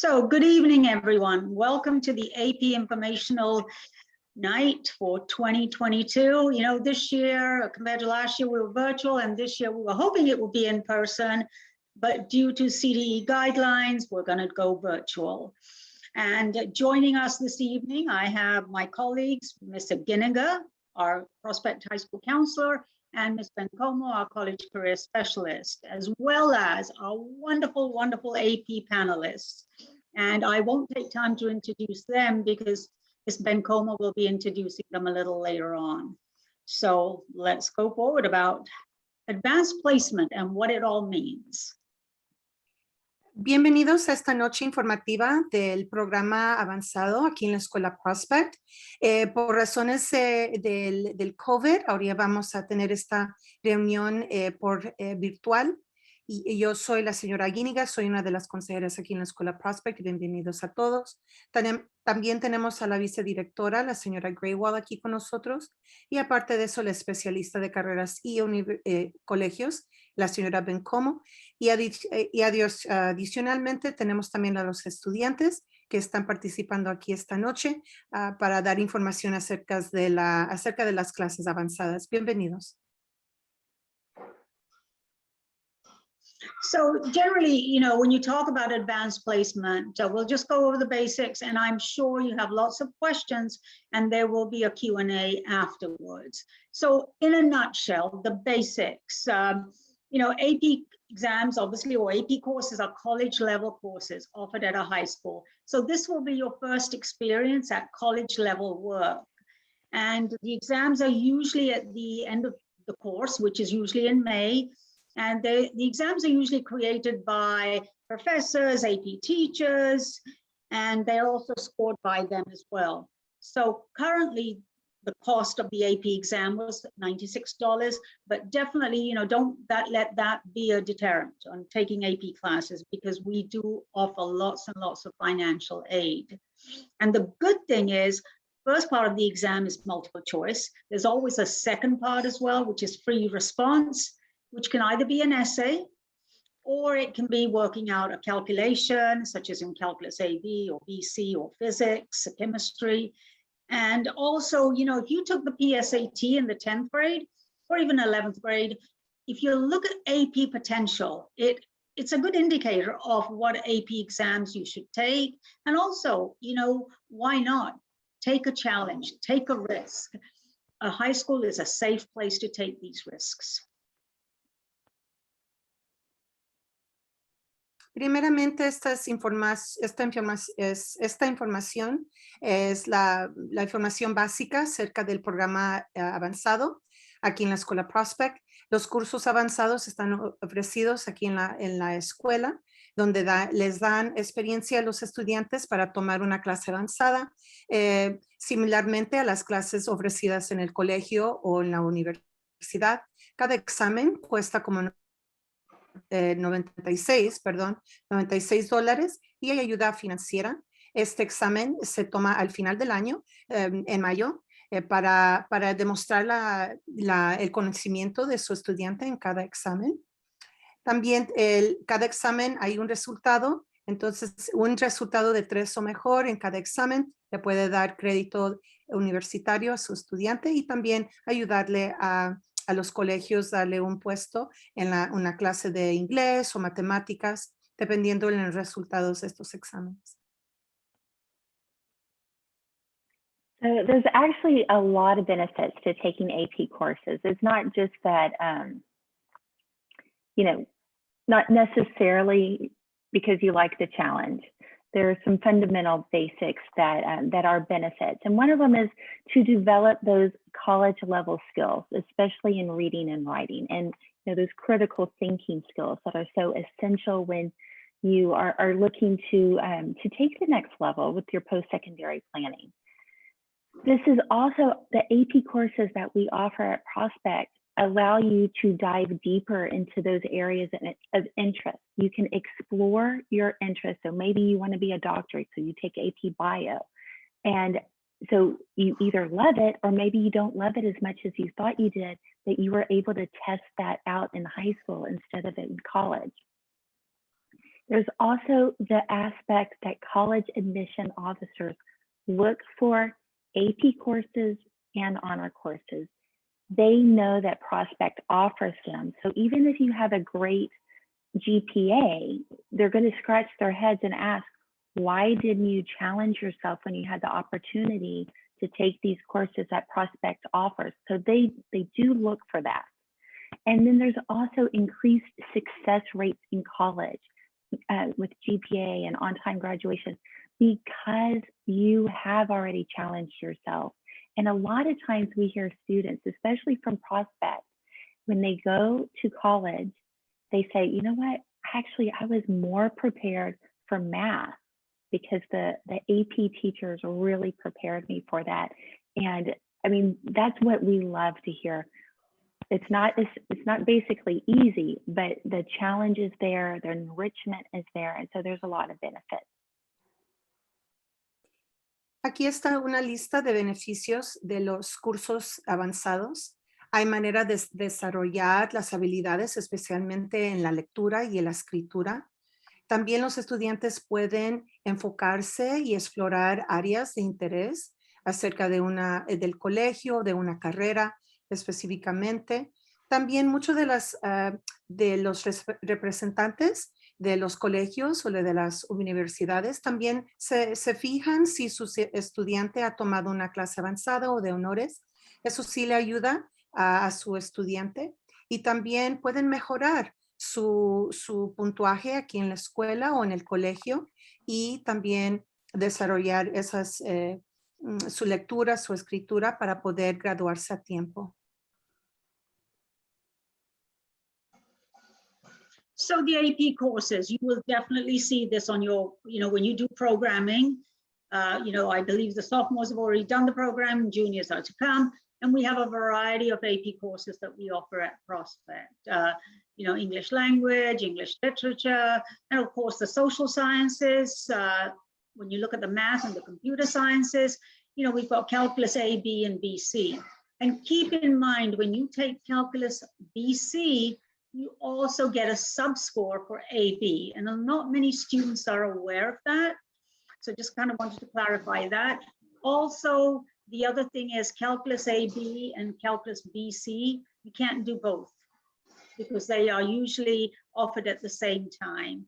So good evening, everyone. Welcome to the AP Informational Night for 2022. You know, this year, compared to last year, we were virtual, and this year we were hoping it would be in person, but due to CDE guidelines, we're going to go virtual. And joining us this evening, I have my colleagues, Mr. Ginniger, our Prospect High School counselor, and Ms. Bencomo, our college career specialist, as well as our wonderful, wonderful AP panelists. And I won't take time to introduce them because Ms. Bencomo will be introducing them a little later on. So let's go forward about advanced placement and what it all means. Bienvenidos a esta noche informativa del programa avanzado aquí en la Escuela Prospect. Por razones del COVID, ahora vamos a tener esta reunión por virtual. Y yo soy la señora Guíñiga, soy una de las consejeras aquí en la Escuela Prospect. Bienvenidos a todos. También tenemos a la vicedirectora, la señora Graywall, aquí con nosotros. Y aparte de eso, la especialista de carreras y colegios, la señora Bencomo. Y adicionalmente tenemos también a los estudiantes que están participando aquí esta noche para dar información acerca de las clases avanzadas. Bienvenidos. So generally, you know, when you talk about advanced placement, we'll just go over the basics, and I'm sure you have lots of questions, and there will be a Q&A afterwards. So in a nutshell, the basics, you know, AP exams, obviously, or AP courses are college level courses offered at a high school. So this will be your first experience at college level work. And the exams are usually at the end of the course, which is usually in May. And the exams are usually created by professors, AP teachers, and they're also scored by them as well. So currently, the cost of the AP exam was $96, but definitely, you know, don't let that be a deterrent on taking AP classes, because we do offer lots and lots of financial aid. And the good thing is, first part of the exam is multiple choice. There's always a second part as well, which is free response, which can either be an essay, or it can be working out a calculation, such as in calculus AB or BC or physics, chemistry. And also, you know, if you took the PSAT in the 10th grade or even 11th grade, if you look at AP potential, it's a good indicator of what AP exams you should take. And also, you know, why not take a challenge, take a risk? A high school is a safe place to take these risks. Primeramente, esta información es la información básica acerca del programa avanzado aquí en la Escuela Prospect. Los cursos avanzados están ofrecidos aquí en la escuela, donde les dan experiencia a los estudiantes para tomar una clase avanzada, similarmente a las clases ofrecidas en el colegio o en la universidad. Cada examen cuesta como $96 y hay ayuda financiera. Este examen se toma al final del año, en mayo, para demostrar el conocimiento de su estudiante en cada examen. También cada examen hay un resultado, entonces un resultado de 3 o mejor en cada examen le puede dar crédito universitario a su estudiante y también ayudarle a los colegios, darle un puesto en una clase de inglés o matemáticas, dependiendo de los resultados de estos exámenes. So there's actually a lot of benefits to taking AP courses. It's not just that, you know, not necessarily because you like the challenge. There are some fundamental basics that are benefits. And one of them is to develop those college level skills, especially in reading and writing, and you know, those critical thinking skills that are so essential when you are looking to take the next level with your post-secondary planning. This is also the AP courses that we offer at Prospect allow you to dive deeper into those areas of interest. You can explore your interest. So maybe you want to be a doctor, so you take AP Bio. And so you either love it or maybe you don't love it as much as you thought you did, but you were able to test that out in high school instead of in college. There's also the aspect that college admission officers look for AP courses and honor courses. They know that Prospect offers them. So even if you have a great GPA, they're going to scratch their heads and ask, why didn't you challenge yourself when you had the opportunity to take these courses that Prospect offers? So they do look for that. And then there's also increased success rates in college with GPA and on-time graduation because you have already challenged yourself. And a lot of times we hear students, especially from Prospect, when they go to college, they say, you know what, actually, I was more prepared for math because the AP teachers really prepared me for that. And I mean, that's what we love to hear. It's not basically easy, but the challenge is there, the enrichment is there, and so there's a lot of benefits. Aquí está una lista de beneficios de los cursos avanzados. Hay manera de desarrollar las habilidades, especialmente en la lectura y en la escritura. También los estudiantes pueden enfocarse y explorar áreas de interés acerca del colegio, de una carrera específicamente. También muchos de los representantes de los colegios o de las universidades también se fijan si su estudiante ha tomado una clase avanzada o de honores. Eso sí le ayuda a su estudiante y también pueden mejorar su puntuaje aquí en la escuela o en el colegio y también desarrollar su lectura, su escritura para poder graduarse a tiempo. So the AP courses, you will definitely see this on your, when you do programming, I believe the sophomores have already done the program, juniors are to come, and we have a variety of AP courses that we offer at Prospect. English language, English literature, and of course the social sciences. When you look at the math and the computer sciences, we've got calculus A, B, and BC. And keep in mind, when you take calculus BC, you also get a subscore for AB, and not many students are aware of that. So just kind of wanted to clarify that. Also, the other thing is calculus AB and calculus BC, you can't do both because they are usually offered at the same time.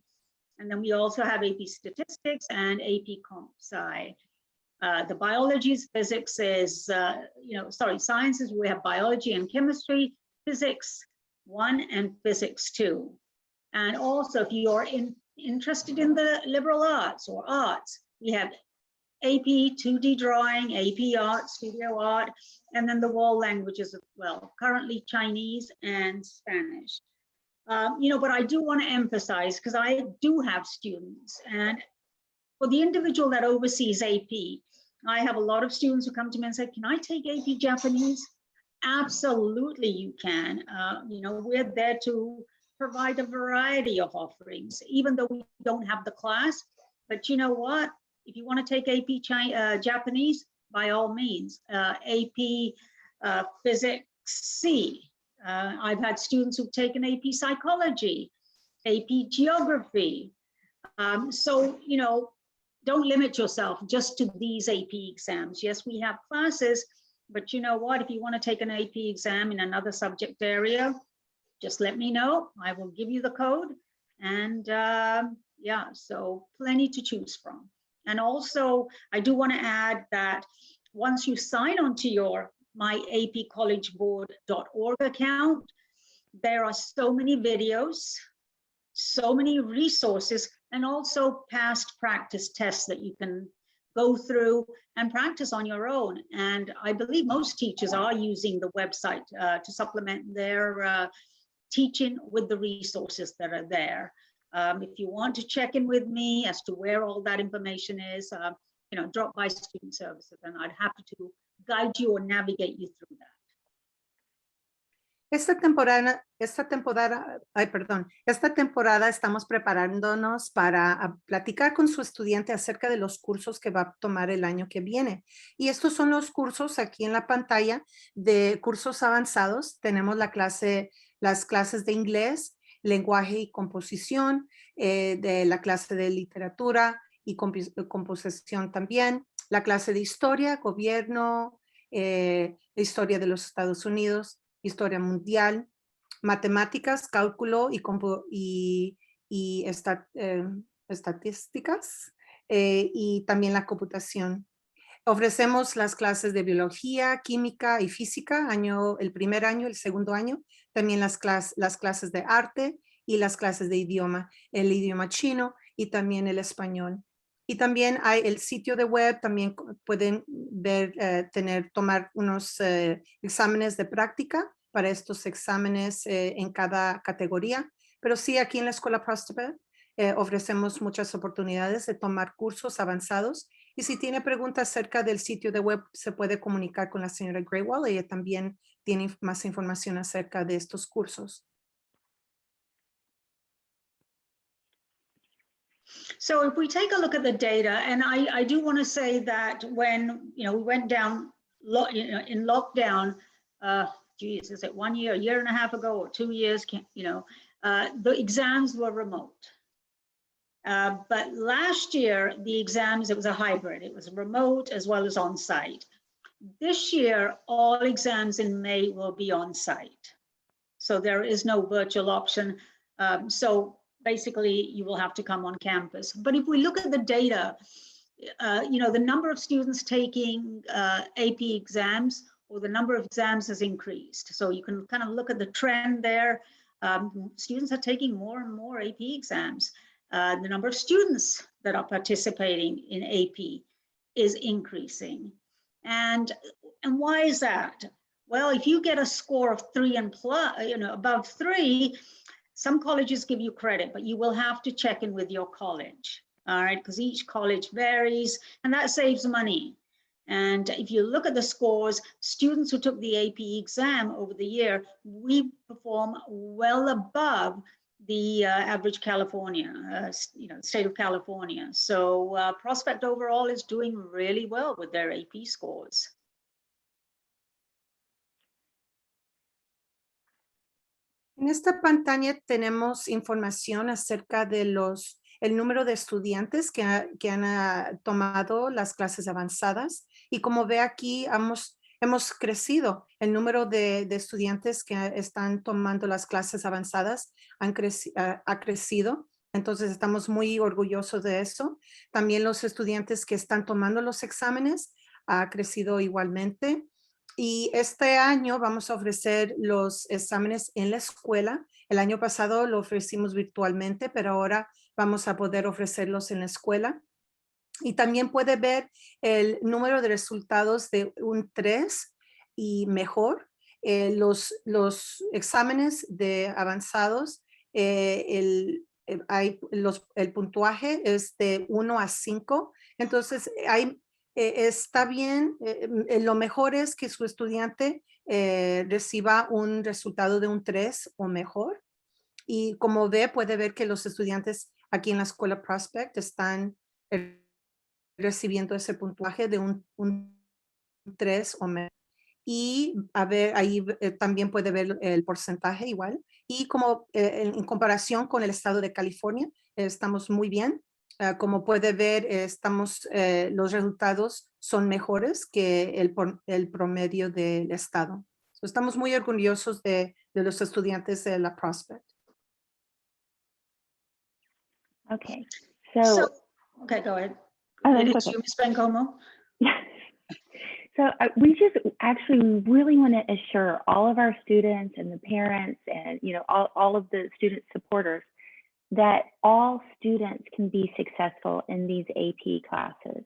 And then we also have AP statistics and AP comp sci. The biologies, physics is, sciences, we have biology and chemistry, physics 1 and physics 2. And also if you're interested in the liberal arts or arts, we have AP 2D drawing, AP art, studio art, and then the world languages as well, currently Chinese and Spanish. But I do want to emphasize, because I do have students, and for the individual that oversees AP, I have a lot of students who come to me and say, can I take AP Japanese? Absolutely, you can. We're there to provide a variety of offerings, even though we don't have the class. But you know what? If you want to take AP Japanese, by all means, AP Physics C. I've had students who've taken AP Psychology, AP Geography. So, don't limit yourself just to these AP exams. Yes, we have classes, but you know what? If you want to take an AP exam in another subject area, just let me know. I will give you the code. And so plenty to choose from. And also, I do want to add that once you sign on to your myapcollegeboard.org account, there are so many videos, so many resources, and also past practice tests that you can go through and practice on your own. And I believe most teachers are using the website to supplement their teaching with the resources that are there. If you want to check in with me as to where all that information is, drop by Student Services and I'd happy to guide you or navigate you through that. Esta temporada estamos preparándonos para platicar con su estudiante acerca de los cursos que va a tomar el año que viene. Y estos son los cursos aquí en la pantalla de cursos avanzados. Tenemos las clases de inglés, lenguaje y composición, de la clase de literatura y composición también, la clase de historia, gobierno, historia de los Estados Unidos, historia mundial, matemáticas, cálculo y estadísticas, y también la computación. Ofrecemos las clases de biología, química y física, el primer año, el segundo año, también las clases de arte y las clases de idioma, el idioma chino y también el español. Y también hay el sitio de web, también pueden ver, tomar unos exámenes de práctica para estos exámenes en cada categoría. Pero sí, aquí en la Escuela Prospect ofrecemos muchas oportunidades de tomar cursos avanzados. Y si tiene preguntas acerca del sitio de web, se puede comunicar con la señora Graywell. Ella también tiene más información acerca de estos cursos. So if we take a look at the data, and I do want to say that when we went down in lockdown, geez, is it 1 year, a year and a half ago, or 2 years? The exams were remote. But last year, the exams, it was a hybrid. It was remote as well as on-site. This year, all exams in May will be on-site. So there is no virtual option. So basically, you will have to come on campus. But if we look at the data, the number of students taking AP exams or the number of exams has increased. So you can kind of look at the trend there. Students are taking more and more AP exams. The number of students that are participating in AP is increasing. And why is that? Well, if you get a score of 3 and plus, above 3, some colleges give you credit, but you will have to check in with your college, all right? Because each college varies, and that saves money. And if you look at the scores, students who took the AP exam over the year, we perform well above the average California, state of California. So Prospect overall is doing really well with their AP scores. En esta pantalla tenemos información acerca de el número de estudiantes que han tomado las clases avanzadas. Y como ve aquí, hemos crecido. El número de estudiantes que están tomando las clases avanzadas ha crecido. Entonces, estamos muy orgullosos de eso. También los estudiantes que están tomando los exámenes ha crecido igualmente. Y este año vamos a ofrecer los exámenes en la escuela. El año pasado lo ofrecimos virtualmente, pero ahora vamos a poder ofrecerlos en la escuela. Y también puede ver el número de resultados de un 3 y mejor. Los exámenes de avanzados, el puntuaje es de 1 a 5. Entonces, está bien. Lo mejor es que su estudiante reciba un resultado de un 3 o mejor. Y como puede ver que los estudiantes aquí en la Escuela Prospect están recibiendo ese puntaje de un 3 o menos. Y ahí también puede ver el porcentaje igual. Y como en comparación con el estado de California, estamos muy bien. Como puede ver, los resultados son mejores que el promedio del estado. Estamos muy orgullosos de los estudiantes de la Prospect. Okay, okay, go ahead. It's okay. Ms. Bencomo. So we just actually really want to assure all of our students and the parents and all of the student supporters that all students can be successful in these AP classes.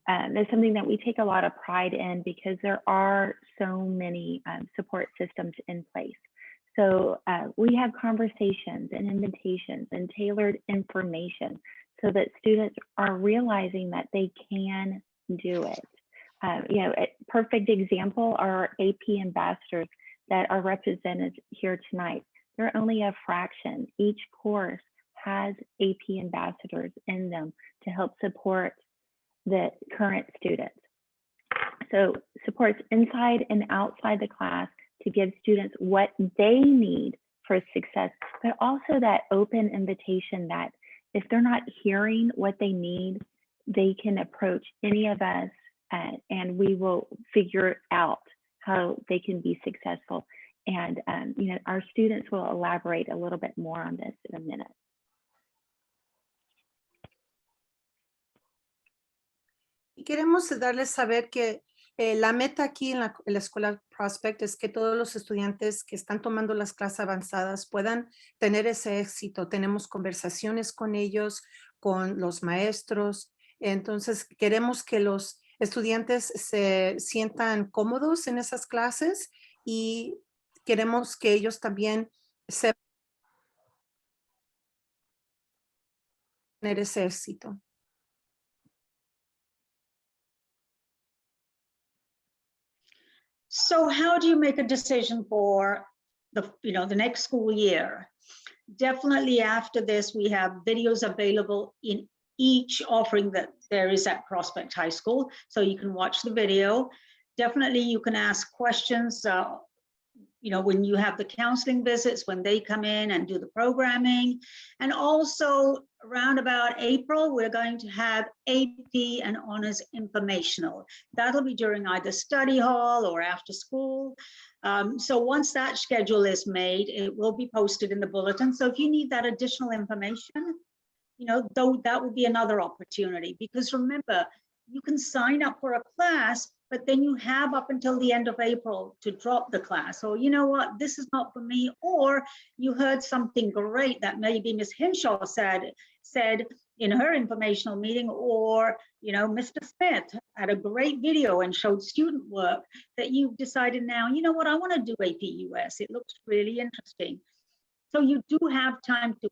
There's something that we take a lot of pride in because there are so many support systems in place. So we have conversations and invitations and tailored information so that students are realizing that they can do it. A perfect example are our AP ambassadors that are represented here tonight. They're only a fraction. Each course has AP ambassadors in them to help support the current students. So supports inside and outside the class to give students what they need for success, but also that open invitation that if they're not hearing what they need, they can approach any of us and we will figure out how they can be successful. And you know, our students will elaborate a little bit more on this in a minute. Y queremos darles saber que la meta aquí en la Escuela Prospect es que todos los estudiantes que están tomando las clases avanzadas puedan tener ese éxito. Tenemos conversaciones con ellos, con los maestros. Entonces, queremos que los estudiantes se sientan cómodos en esas clases y queremos que ellos también sepan tener ese éxito. So how do you make a decision for the next school year? Definitely after this, we have videos available in each offering that there is at Prospect High School. So you can watch the video. Definitely you can ask questions, when you have the counseling visits, when they come in and do the programming. And also around about April, we're going to have AP and honors informational. That'll be during either study hall or after school. So once that schedule is made, it will be posted in the bulletin. So if you need that additional information, though that would be another opportunity, because remember, you can sign up for a class, but then you have up until the end of April to drop the class. Or you know what, this is not for me. Or you heard something great that maybe Ms. Hinshaw said in her informational meeting, or Mr. Smith had a great video and showed student work that you've decided now, you know what, I want to do AP US. It looks really interesting. So you do have time to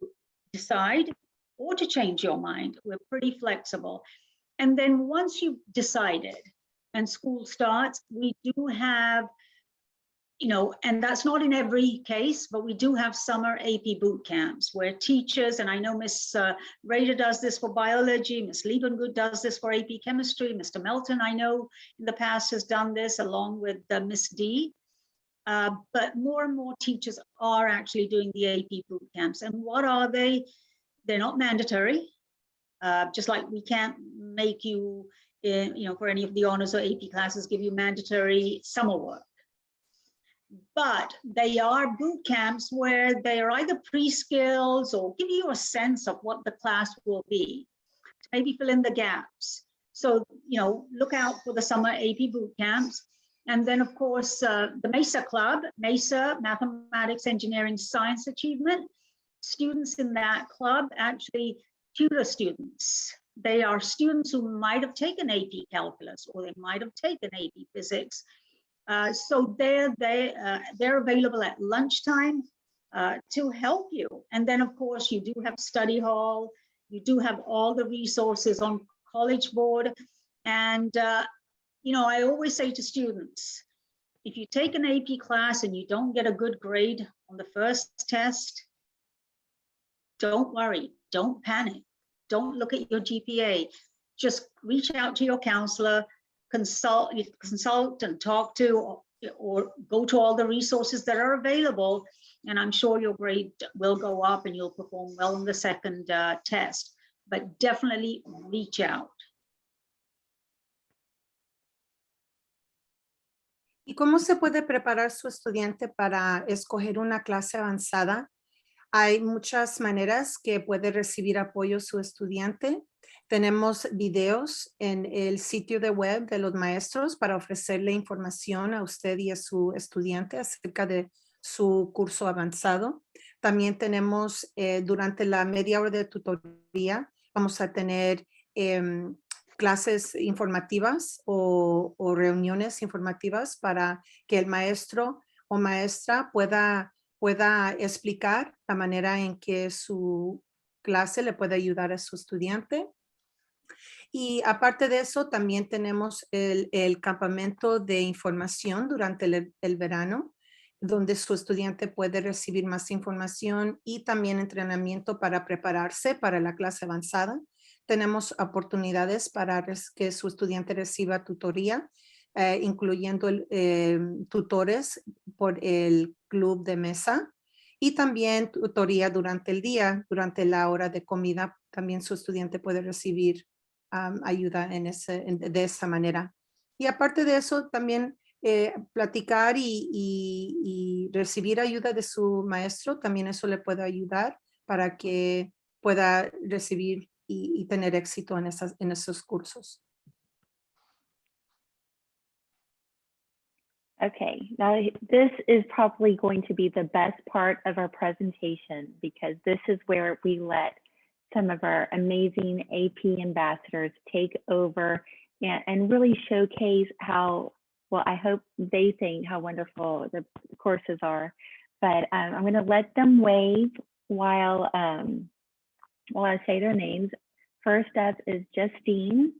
decide or to change your mind. We're pretty flexible. And then once you've decided and school starts, we do have, and that's not in every case, but we do have summer AP boot camps where teachers, and I know Miss Rader does this for biology, Miss Liebengut does this for AP chemistry, Mr. Melton, I know in the past has done this along with Miss D. But more and more teachers are actually doing the AP boot camps. And what are they? They're not mandatory. Just like we can't make you, for any of the honors or AP classes, give you mandatory summer work. But they are boot camps where they are either pre-skills or give you a sense of what the class will be, to maybe fill in the gaps. So, look out for the summer AP boot camps. And then, of course, the Mesa Club, Mesa Mathematics, Engineering, Science Achievement. Students in that club actually tutor students. They are students who might have taken AP Calculus or they might have taken AP Physics. So they're available at lunchtime to help you. And then, of course, you do have study hall. You do have all the resources on College Board. And, I always say to students, if you take an AP class and you don't get a good grade on the first test, don't worry, don't panic, don't look at your GPA. Just reach out to your counselor, consult and talk to, or go to all the resources that are available. And I'm sure your grade will go up and you'll perform well in the second test, but definitely reach out. ¿Y cómo se puede preparar su estudiante para escoger una clase avanzada? Hay muchas maneras que puede recibir apoyo su estudiante. Tenemos videos en el sitio de web de los maestros para ofrecerle información a usted y a su estudiante acerca de su curso avanzado. También tenemos durante la media hora de tutoría, vamos a tener clases informativas o reuniones informativas para que el maestro o maestra pueda explicar la manera en que su clase le puede ayudar a su estudiante. Y aparte de eso, también tenemos el campamento de información durante el verano, donde su estudiante puede recibir más información y también entrenamiento para prepararse para la clase avanzada. Tenemos oportunidades para que su estudiante reciba tutoría, incluyendo tutores por el club de mesa. Y también tutoría durante el día, durante la hora de comida, también su estudiante puede recibir ayuda de esa manera. Y aparte de eso, también platicar y recibir ayuda de su maestro, también eso le puede ayudar para que pueda recibir y tener éxito en esos cursos. Okay, now this is probably going to be the best part of our presentation because this is where we let some of our amazing AP ambassadors take over and really showcase how, well, I hope they think how wonderful the courses are. But I'm going to let them wave while I say their names. First up is Justine.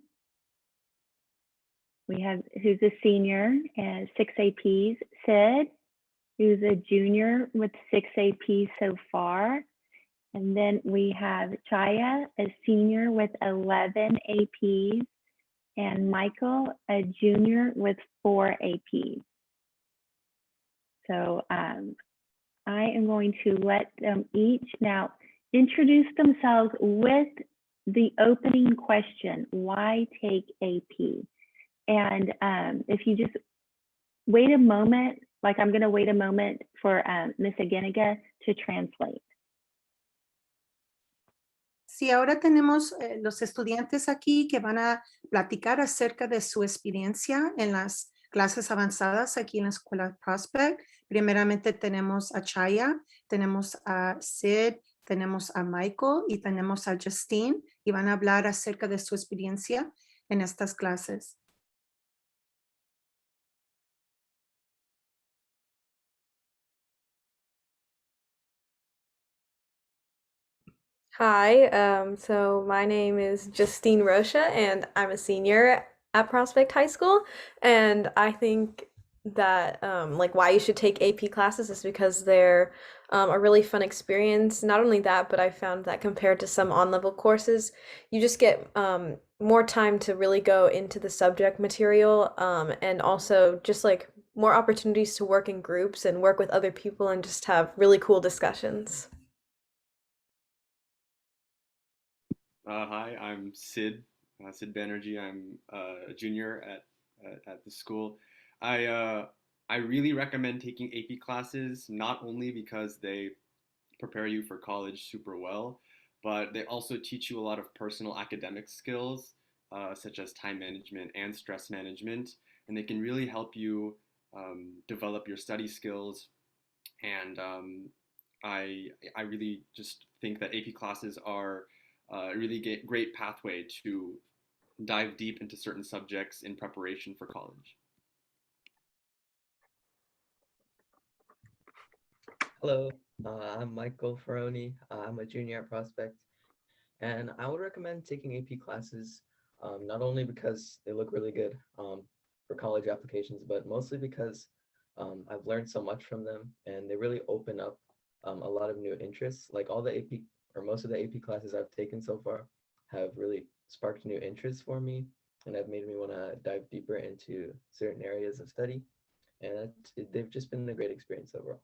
We have who's a senior and 6 APs, Sid, who's a junior with 6 APs so far. And then we have Chaya, a senior with 11 APs, and Michael, a junior with 4 APs. So I am going to let them each now introduce themselves with the opening question, why take AP? And if you just wait a moment, like I'm going to wait a moment for Ms. Ageniga to translate. Sí, ahora tenemos los estudiantes aquí que van a platicar acerca de su experiencia en las clases avanzadas aquí en la Escuela Prospect. Primeramente tenemos a Chaya, tenemos a Sid, tenemos a Michael y tenemos a Justine y van a hablar acerca de su experiencia en estas clases. Hi, so my name is Justine Rocha, and I'm a senior at Prospect High School. And I think that like why you should take AP classes is because they're a really fun experience. Not only that, but I found that compared to some on-level courses, you just get more time to really go into the subject material, and also just like more opportunities to work in groups and work with other people and just have really cool discussions. Hi, I'm Sid Banerjee. I'm a junior at the school. I really recommend taking AP classes, not only because they prepare you for college super well, but they also teach you a lot of personal academic skills, such as time management and stress management, and they can really help you develop your study skills. And I really just think that AP classes are a really great pathway to dive deep into certain subjects in preparation for college. Hello, I'm Michael Ferroni. I'm a junior at Prospect, and I would recommend taking AP classes, not only because they look really good for college applications, but mostly because I've learned so much from them, and they really open up a lot of new interests. Like all the AP or most of the AP classes I've taken so far have really sparked new interests for me, and have made me want to dive deeper into certain areas of study, and they've just been a great experience overall.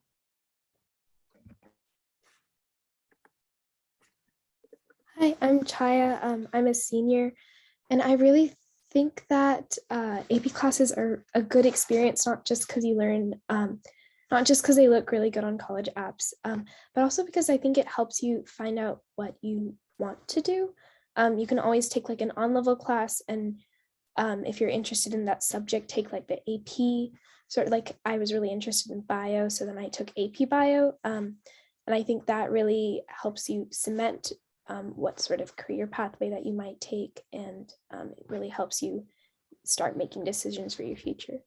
Hi, I'm Chaya. I'm a senior, and I really think that AP classes are a good experience, not just because you learn, not just because they look really good on college apps, but also because I think it helps you find out what you want to do. You can always take like an on-level class, and if you're interested in that subject, take like the AP. Sort of like I was really interested in bio, so then I took AP bio, and I think that really helps you cement what sort of career pathway that you might take, and it really helps you start making decisions for your future.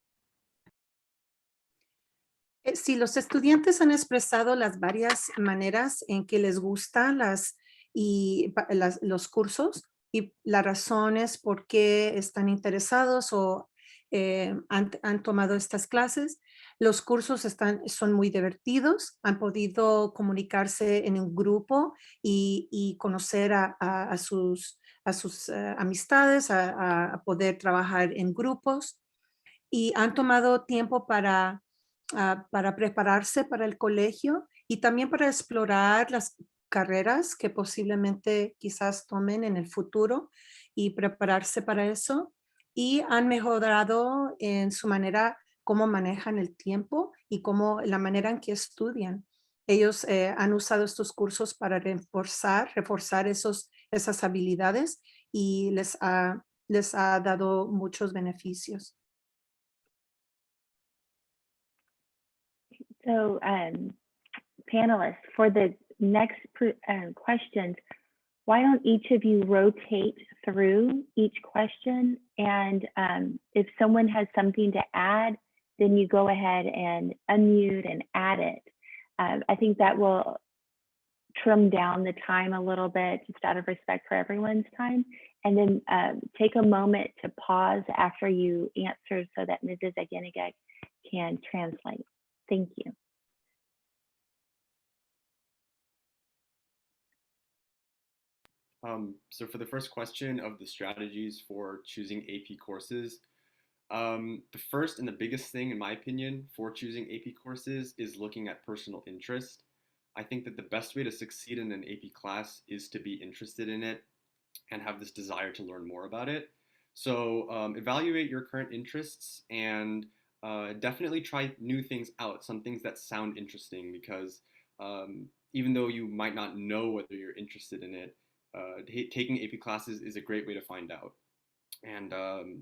Sí, los estudiantes han expresado las varias maneras en que les gustan los cursos y las razones por qué están interesados o han tomado estas clases. Los cursos son muy divertidos, han podido comunicarse en un grupo y conocer a sus amistades, a poder trabajar en grupos, y han tomado tiempo para prepararse para el colegio y también para explorar las carreras que posiblemente quizás tomen en el futuro y prepararse para eso. Y han mejorado en su manera cómo manejan el tiempo y cómo la manera en que estudian. Ellos han usado estos cursos para reforzar esas habilidades y les ha dado muchos beneficios. So, panelists, for the next questions, why don't each of you rotate through each question? And if someone has something to add, then you go ahead and unmute and add it. I think that will trim down the time a little bit, just out of respect for everyone's time. And then take a moment to pause after you answer so that Mrs. Aguinega can translate. Thank you. So for the first question of the strategies for choosing AP courses, the first and the biggest thing, in my opinion, for choosing AP courses is looking at personal interest. I think that the best way to succeed in an AP class is to be interested in it and have this desire to learn more about it. So evaluate your current interests and definitely try new things out, some things that sound interesting, because even though you might not know whether you're interested in it, taking AP classes is a great way to find out. And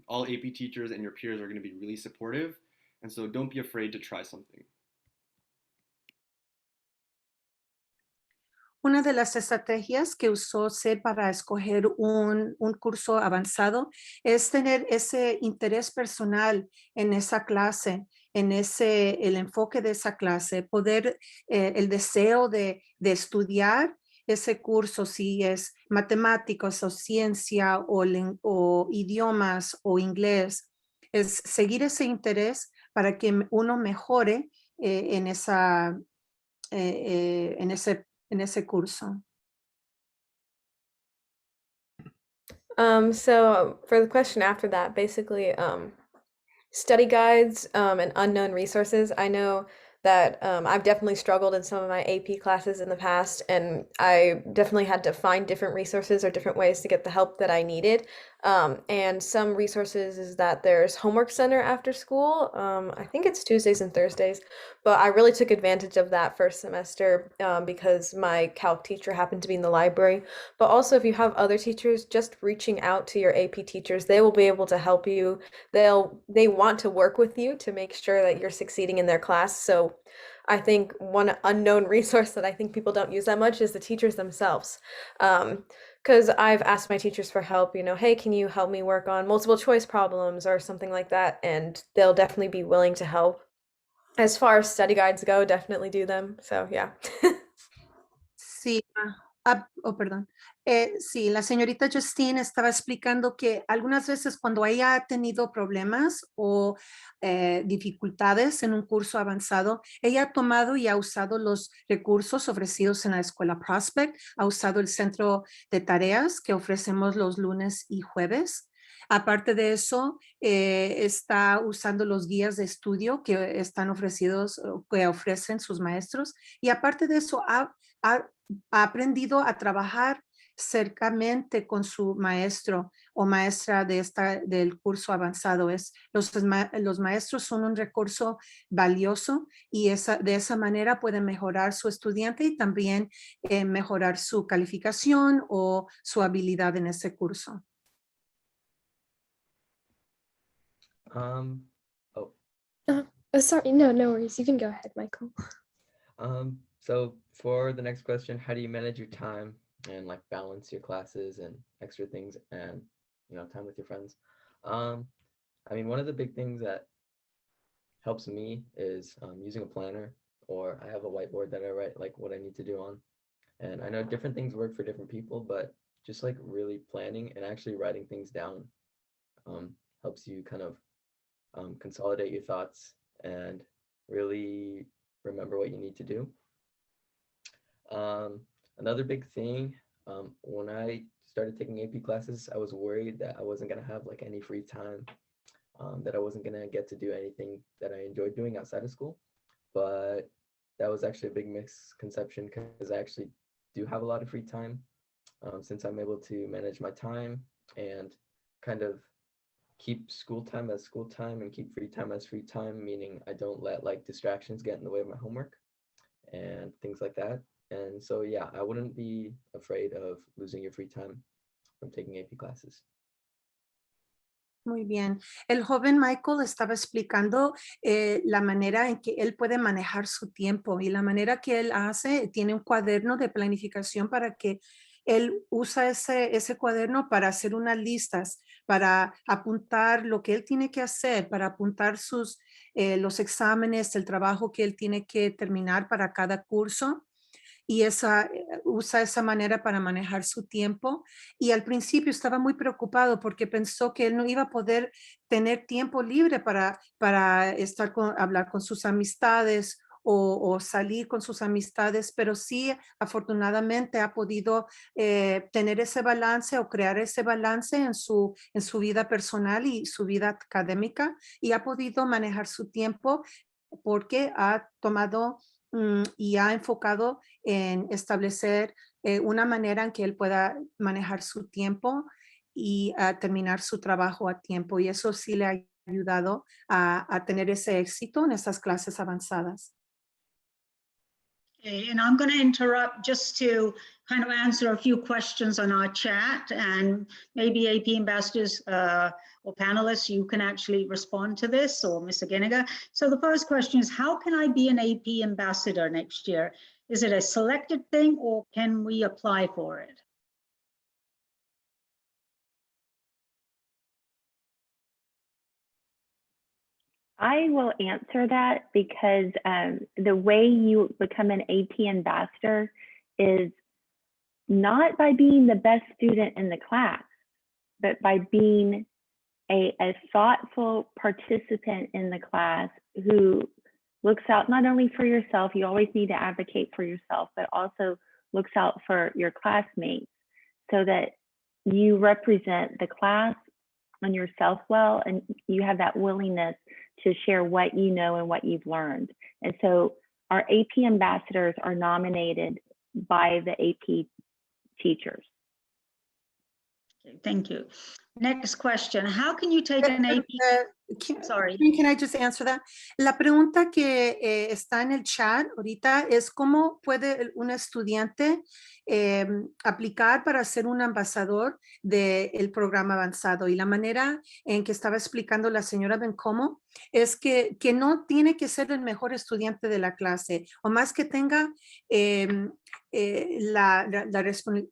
all AP teachers and your peers are going to be really supportive, and so don't be afraid to try something. Una de las estrategias que usó SED para escoger un curso avanzado es tener ese interés personal en esa clase, el enfoque de esa clase, poder, el deseo de estudiar ese curso, si es matemáticos o ciencia o idiomas o inglés, es seguir ese interés para que uno mejore en ese curso. So for the question after that, basically, study guides and unknown resources. I know that I've definitely struggled in some of my AP classes in the past, and I definitely had to find different resources or different ways to get the help that I needed. And some resources is that there's homework center after school. I think it's Tuesdays and Thursdays, but I really took advantage of that first semester because my calc teacher happened to be in the library. But also, if you have other teachers, just reaching out to your AP teachers, they will be able to help you. They want to work with you to make sure that you're succeeding in their class. So I think one unknown resource that I think people don't use that much is the teachers themselves. Because I've asked my teachers for help, hey, can you help me work on multiple choice problems or something like that? And they'll definitely be willing to help. As far as study guides go, definitely do them. So yeah. Sí, perdón. Sí, la señorita Justine estaba explicando que algunas veces cuando ella ha tenido problemas o dificultades en un curso avanzado, ella ha tomado y ha usado los recursos ofrecidos en la escuela Prospect, ha usado el centro de tareas que ofrecemos los lunes y jueves. Aparte de eso, está usando los guías de estudio que están ofrecidos, que ofrecen sus maestros. Y aparte de eso, ha aprendido a trabajar cercamente con su maestro o maestra del curso avanzado. Los maestros son un recurso valioso y de esa manera pueden mejorar su estudiante y también mejorar su calificación o su habilidad en ese curso. Sorry, no worries. You can go ahead, Michael. So for the next question, how do you manage your time and like balance your classes and extra things and time with your friends? I mean, one of the big things that helps me is using a planner, or I have a whiteboard that I write like what I need to do on. And I know different things work for different people, but just like really planning and actually writing things down helps you kind of consolidate your thoughts and really remember what you need to do. Another big thing, when I started taking AP classes, I was worried that I wasn't gonna have like any free time, that I wasn't gonna get to do anything that I enjoyed doing outside of school. But that was actually a big misconception because I actually do have a lot of free time since I'm able to manage my time and kind of keep school time as school time and keep free time as free time, meaning I don't let like distractions get in the way of my homework and things like that. And so, yeah, I wouldn't be afraid of losing your free time from taking AP classes. Muy bien. El joven Michael estaba explicando la manera en que él puede manejar su tiempo y la manera que él hace, tiene un cuaderno de planificación para que él usa ese cuaderno para hacer unas listas, para apuntar lo que él tiene que hacer, para apuntar los exámenes, el trabajo que él tiene que terminar para cada curso. Y usa esa manera para manejar su tiempo. Y al principio estaba muy preocupado porque pensó que él no iba a poder tener tiempo libre para hablar con sus amistades o salir con sus amistades, pero sí, afortunadamente ha podido tener ese balance o crear ese balance en su vida personal y su vida académica, y ha podido manejar su tiempo porque ha tomado y ha enfocado en establecer una manera en que él pueda manejar su tiempo y terminar su trabajo a tiempo. Y eso sí le ha ayudado a tener ese éxito en estas clases avanzadas. Okay, and I'm going to interrupt just to kind of answer a few questions on our chat, and maybe AP ambassadors or panelists, you can actually respond to this, or Ms. Ageniga. So the first question is, how can I be an AP ambassador next year? Is it a selected thing, or can we apply for it? I will answer that because the way you become an AP ambassador is not by being the best student in the class, but by being a thoughtful participant in the class who looks out not only for yourself, you always need to advocate for yourself, but also looks out for your classmates so that you represent the class and yourself well, and you have that willingness to share what you know and what you've learned. And so our AP ambassadors are nominated by the AP teachers. Okay, thank you. Next question, how can you take an AP? Sorry. Can I just answer that? La pregunta que está en el chat ahorita es cómo puede un estudiante aplicar para ser un ambasador del programa avanzado. Y la manera en que estaba explicando la señora Bencomo es que no tiene que ser el mejor estudiante de la clase, o más que tenga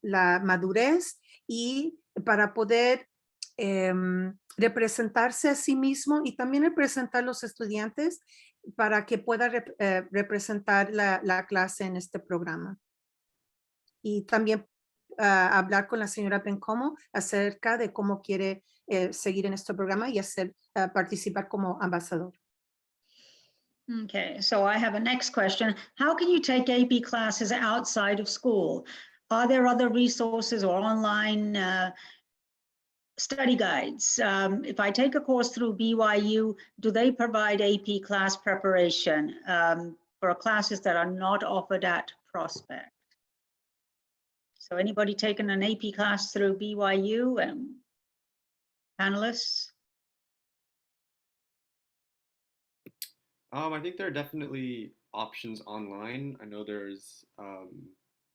la madurez y para poder representarse a sí mismo y también representar a los estudiantes para que pueda representar la clase en este programa. Y también hablar con la señora Bencomo acerca de cómo quiere seguir en este programa y participar como ambasador. Okay, so I have a next question. How can you take AP classes outside of school? Are there other resources or online study guides? If I take a course through BYU, do they provide AP class preparation for classes that are not offered at Prospect? So anybody taken an AP class through BYU and panelists? I think there are definitely options online. I know there's,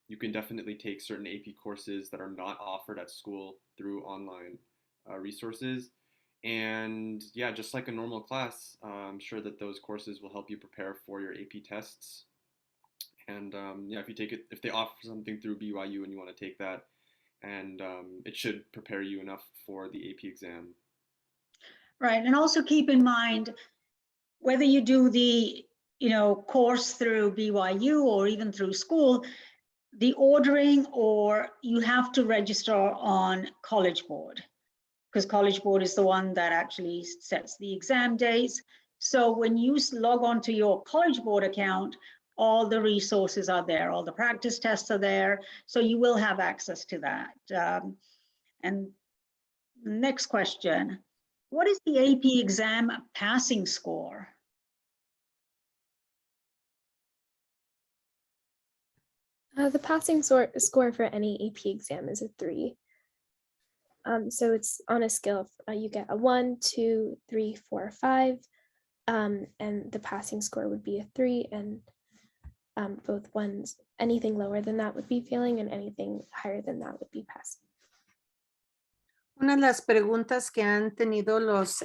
you can definitely take certain AP courses that are not offered at school through online resources. And yeah, just like a normal class, I'm sure that those courses will help you prepare for your AP tests. And yeah, if they offer something through BYU and you want to take that, and it should prepare you enough for the AP exam. Right, and also keep in mind, whether you do the course through BYU or even through school, the ordering, or you have to register on College Board, because College Board is the one that actually sets the exam dates. So when you log on to your College Board account, all the resources are there, all the practice tests are there, so you will have access to that. And next question, what is the AP exam passing score? The passing score for any AP exam is a 3. So it's on a scale of, you get a 1, 2, 3, 4, 5, and the passing score would be a 3, and both ones, anything lower than that would be failing, and anything higher than that would be passing. Una de las preguntas que han tenido las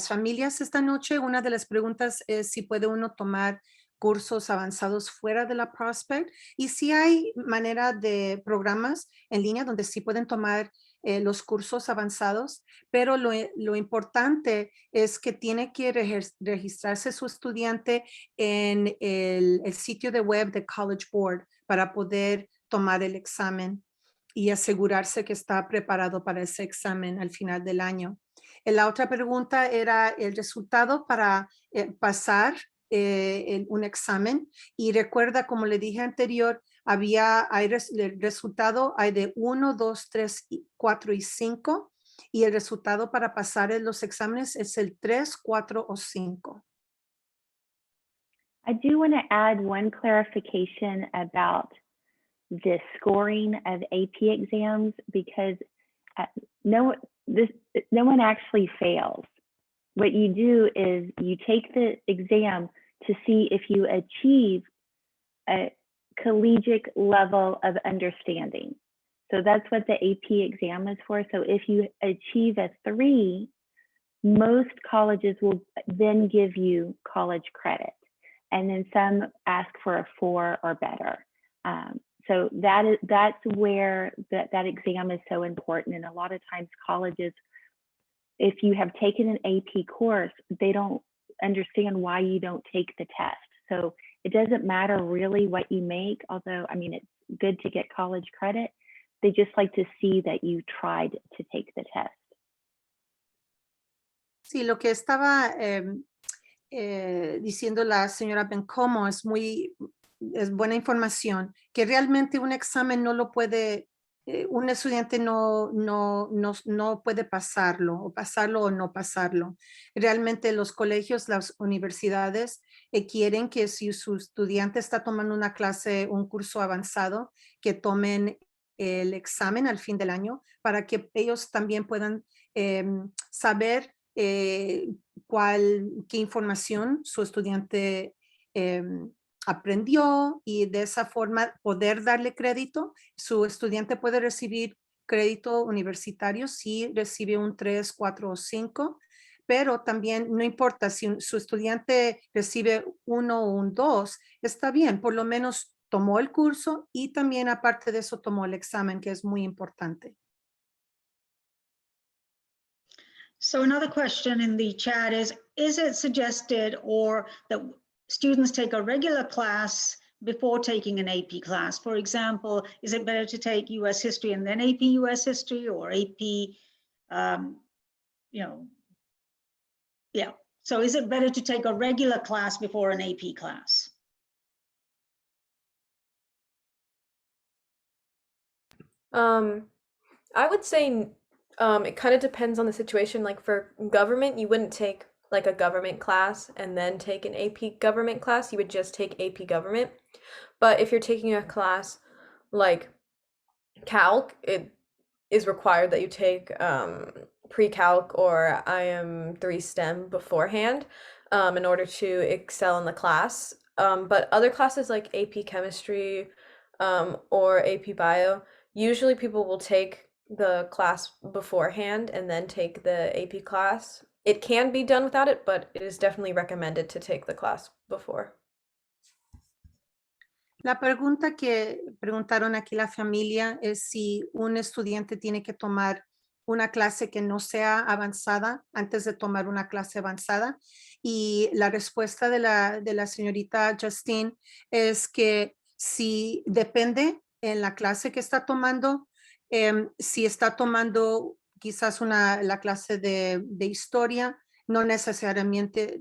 familias esta noche, una de las preguntas es si puede uno tomar cursos avanzados fuera de la Prospect, y si hay manera de programas en línea donde sí pueden tomar los cursos avanzados, pero lo importante es que tiene que registrarse su estudiante en el sitio de web de College Board para poder tomar el examen y asegurarse que está preparado para ese examen al final del año. La otra pregunta era el resultado para pasar un examen, y recuerda, como le dije anterior, el resultado hay de 1, 2, 3, 4 y 5, y el resultado para pasar en los exámenes es el 3, 4 o 5. I do want to add one clarification about the scoring of AP exams, because no one actually fails. What you do is you take the exam to see if you achieve a collegiate level of understanding. So that's what the AP exam is for. So if you achieve a 3, most colleges will then give you college credit, and then some ask for a 4 or better. So that's where that exam is so important. And a lot of times colleges, if you have taken an AP course, they don't understand why you don't take the test. So it doesn't matter really what you make, although, I mean, it's good to get college credit. They just like to see that you tried to take the test. Sí, lo que estaba diciendo la señora Bencomo es buena información, que realmente un examen no lo puede, un estudiante no puede pasarlo o no pasarlo. Realmente los colegios, las universidades quieren que si su estudiante está tomando una clase, un curso avanzado, que tomen el examen al fin del año para que ellos también puedan saber qué información su estudiante aprendió, y de esa forma poder darle crédito. Su estudiante puede recibir crédito universitario si recibe un 3, 4 o 5, pero también no importa si su estudiante recibe 1 o un 2, está bien, por lo menos tomó el curso y también aparte de eso tomó el examen, que es muy importante. So another question in the chat is it suggested or that students take a regular class before taking an AP class? For example, is it better to take US history and then AP US history, or AP, yeah. So is it better to take a regular class before an AP class? I would say it kind of depends on the situation. Like for government, you wouldn't take like a government class and then take an AP government class. You would just take AP government. But if you're taking a class like calc, it is required that you take pre-calc or IM3 STEM beforehand in order to excel in the class. But other classes like AP chemistry or AP bio, usually people will take the class beforehand and then take the AP class. It can be done without it, but it is definitely recommended to take the class before. La pregunta que preguntaron aquí la familia es si un estudiante tiene que tomar una clase que no sea avanzada antes de tomar una clase avanzada. Y la respuesta de la señorita Justine es que si depende en la clase que está tomando, si está tomando quizás la clase de historia, no necesariamente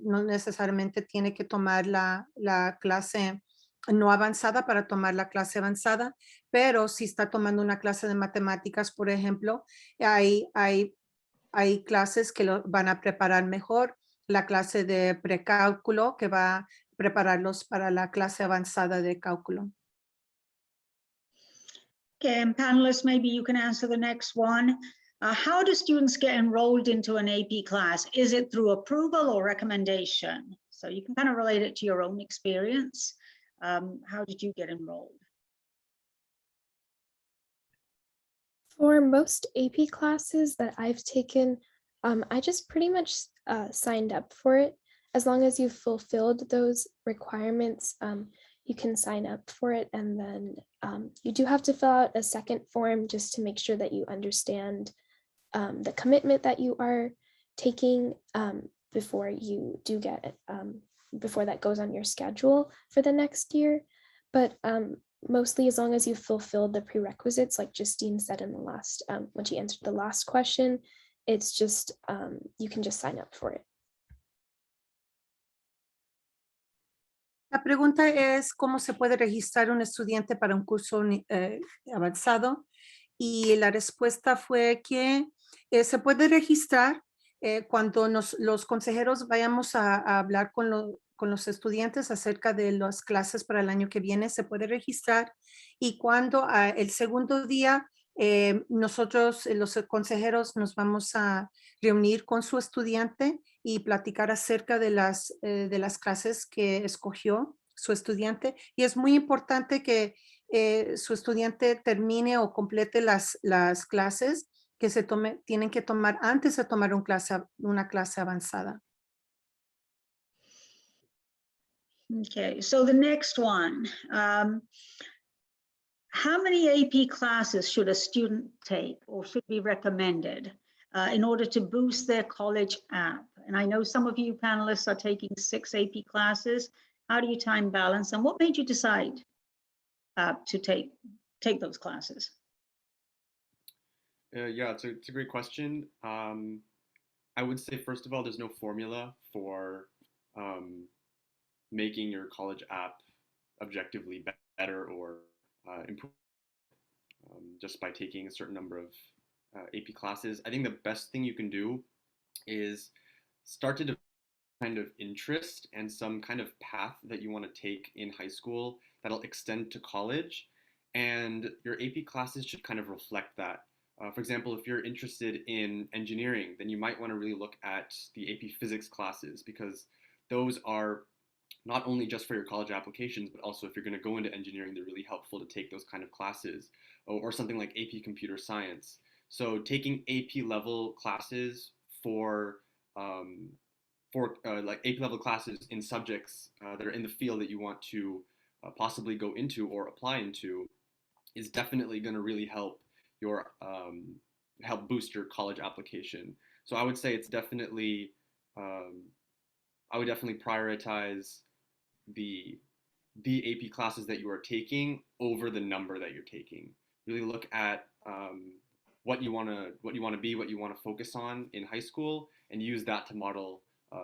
tiene que tomar la clase no avanzada para tomar la clase avanzada, pero si está tomando una clase de matemáticas, por ejemplo, hay clases que lo van a preparar mejor, la clase de precálculo que va a prepararlos para la clase avanzada de cálculo. Okay, and panelists, maybe you can answer the next one. How do students get enrolled into an AP class? Is it through approval or recommendation? So you can kind of relate it to your own experience. How did you get enrolled? For most AP classes that I've taken, I just pretty much signed up for it. As long as you've fulfilled those requirements, you can sign up for it. And then you do have to fill out a second form just to make sure that you understand the commitment that you are taking before you do get it, before that goes on your schedule for the next year. But mostly as long as you fulfilled the prerequisites, like Justine said in the last, when she answered the last question, it's just, you can just sign up for it. La pregunta es cómo se puede registrar un estudiante para un curso avanzado, y la respuesta fue que se puede registrar cuando los consejeros vayamos a hablar con los estudiantes acerca de las clases para el año que viene. Se puede registrar, y cuando el segundo día nosotros, los consejeros, nos vamos a reunir con su estudiante y platicar acerca de las clases que escogió su estudiante. Y es muy importante que su estudiante termine o complete las clases que tienen que tomar antes de tomar una clase avanzada. Okay, so the next one. How many AP classes should a student take or should be recommended in order to boost their college app? And I know some of you panelists are taking 6 AP classes. How do you time balance? And what made you decide to take those classes? Yeah, it's a great question. I would say, first of all, there's no formula for making your college app objectively better or improve just by taking a certain number of AP classes. I think the best thing you can do is start to develop kind of interest and some kind of path that you want to take in high school that'll extend to college. And your AP classes should kind of reflect that. For example, if you're interested in engineering, then you might want to really look at the AP physics classes, because those are not only just for your college applications, but also if you're going to go into engineering, they're really helpful to take those kind of classes, or something like AP computer science. So taking AP level classes for like AP level classes in subjects that are in the field that you want to possibly go into or apply into is definitely going to really help your help boost your college application. So I would say it's definitely I would definitely prioritize the AP classes that you are taking over the number that you're taking. Really look at what you want to be, what you want to focus on in high school, and use that to model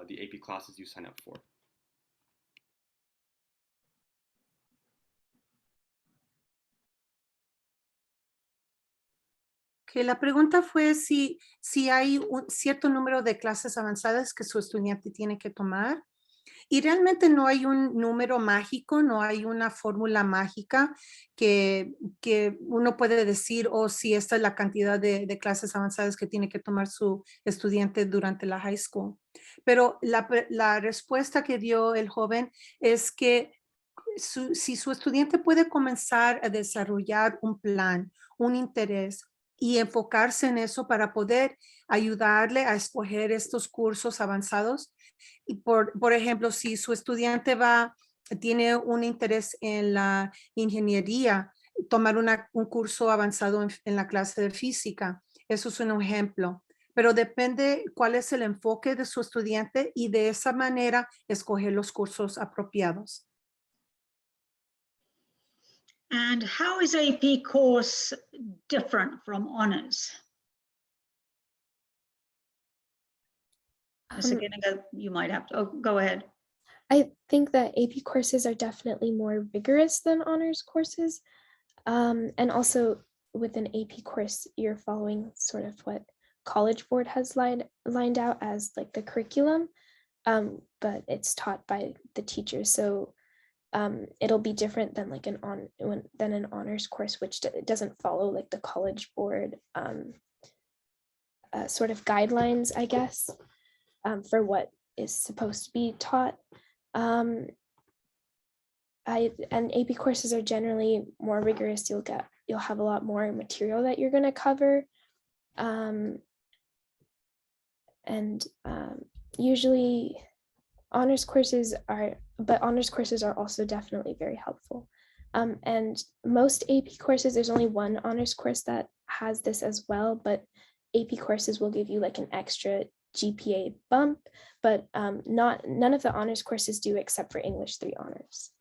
the AP classes you sign up for. Que la pregunta fue si hay un cierto número de clases avanzadas que su estudiante tiene que tomar. Y realmente no hay un número mágico, no hay una fórmula mágica que uno puede decir, oh, si esta es la cantidad de clases avanzadas que tiene que tomar su estudiante durante la high school. Pero la respuesta que dio el joven es que si su estudiante puede comenzar a desarrollar un plan, un interés, y enfocarse en eso para poder ayudarle a escoger estos cursos avanzados. Y por ejemplo, si su estudiante tiene un interés en la ingeniería, tomar un curso avanzado en la clase de física, eso es un ejemplo. Pero depende cuál es el enfoque de su estudiante, y de esa manera escoger los cursos apropiados. And how is AP course different from honors? Ms. Aguinaga, you might have to, go ahead. I think that AP courses are definitely more rigorous than honors courses. And also with an AP course, you're following sort of what College Board has lined out as like the curriculum, but it's taught by the teacher. So it'll be different than like than an honors course, which doesn't follow like the College Board sort of guidelines, I guess, for what is supposed to be taught. And AP courses are generally more rigorous. You'll have a lot more material that you're going to cover. Usually honors courses are also definitely very helpful. And most AP courses, there's only one honors course that has this as well, but AP courses will give you like an extra GPA bump, but none of the honors courses do except for English 3 honors.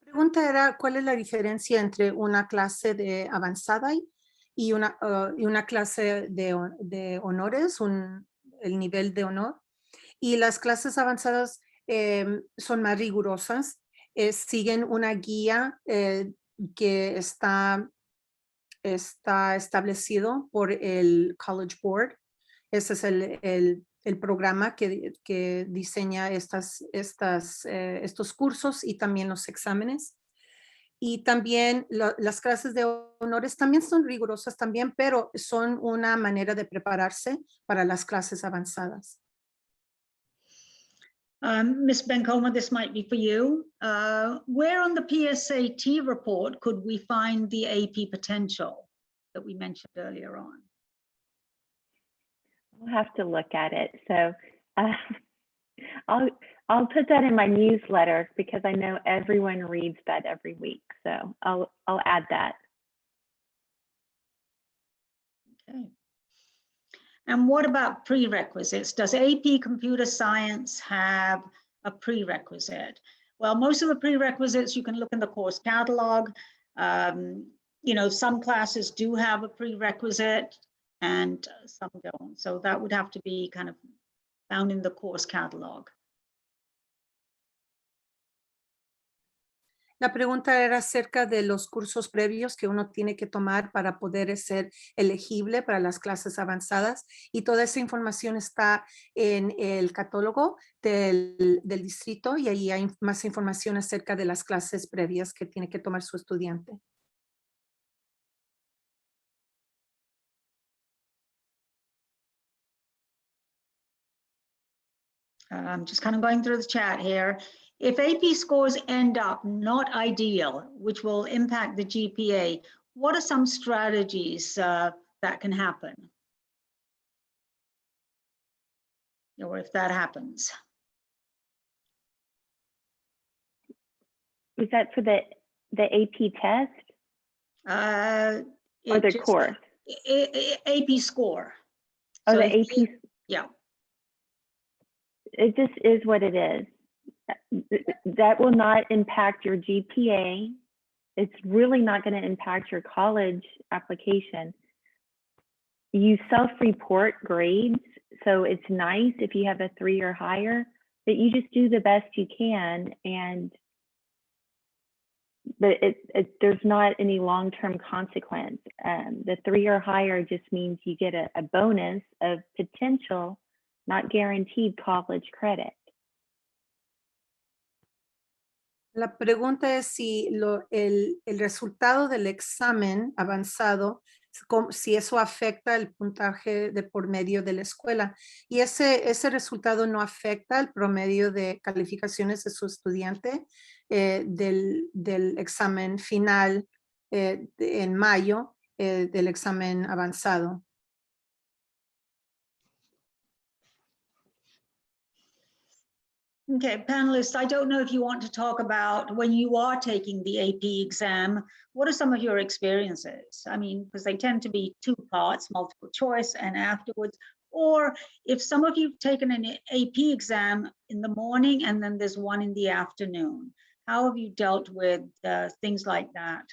La pregunta era, ¿cuál es la diferencia entre una clase de avanzada y una clase de honores, el nivel de honor? Y las clases avanzadas son más rigurosas, siguen una guía que está establecido por el College Board. Ese es el programa que diseña estos cursos y también los exámenes. Y también las clases de honores también son rigurosas también, pero son una manera de prepararse para las clases avanzadas. Ms. Bencoma, this might be for you. Where on the PSAT report could we find the AP potential that we mentioned earlier on? I'll have to look at it. So I'll put that in my newsletter because I know everyone reads that every week. So I'll add that. Okay. And what about prerequisites? Does AP Computer Science have a prerequisite? Well, most of the prerequisites you can look in the course catalog. You know, some classes do have a prerequisite and some don't. So that would have to be kind of found in the course catalog. La pregunta era acerca de los cursos previos que uno tiene que tomar para poder ser elegible para las clases avanzadas, y toda esa información está en el catálogo del distrito, y ahí hay más información acerca de las clases previas que tiene que tomar su estudiante. I'm just kind of going through the chat here. If AP scores end up not ideal, which will impact the GPA, what are some strategies that can happen? Or if that happens? Is that for the AP test? Or the course? AP score. Oh, So the AP. Yeah. It just is what it is. That will not impact your GPA. It's really not going to impact your college application. You self-report grades, so it's nice if you have a 3 or higher, but you just do the best you can, but there's not any long-term consequence. The 3 or higher just means you get a bonus of potential, not guaranteed college credit. La pregunta es si el resultado del examen avanzado, si eso afecta el puntaje de por medio de la escuela. Y ese resultado no afecta el promedio de calificaciones de su estudiante del examen final en mayo, del examen avanzado. Okay, panelists, I don't know if you want to talk about when you are taking the AP exam, what are some of your experiences? I mean, because they tend to be 2 parts, multiple choice and afterwards, or if some of you've taken an AP exam in the morning and then there's one in the afternoon, how have you dealt with things like that?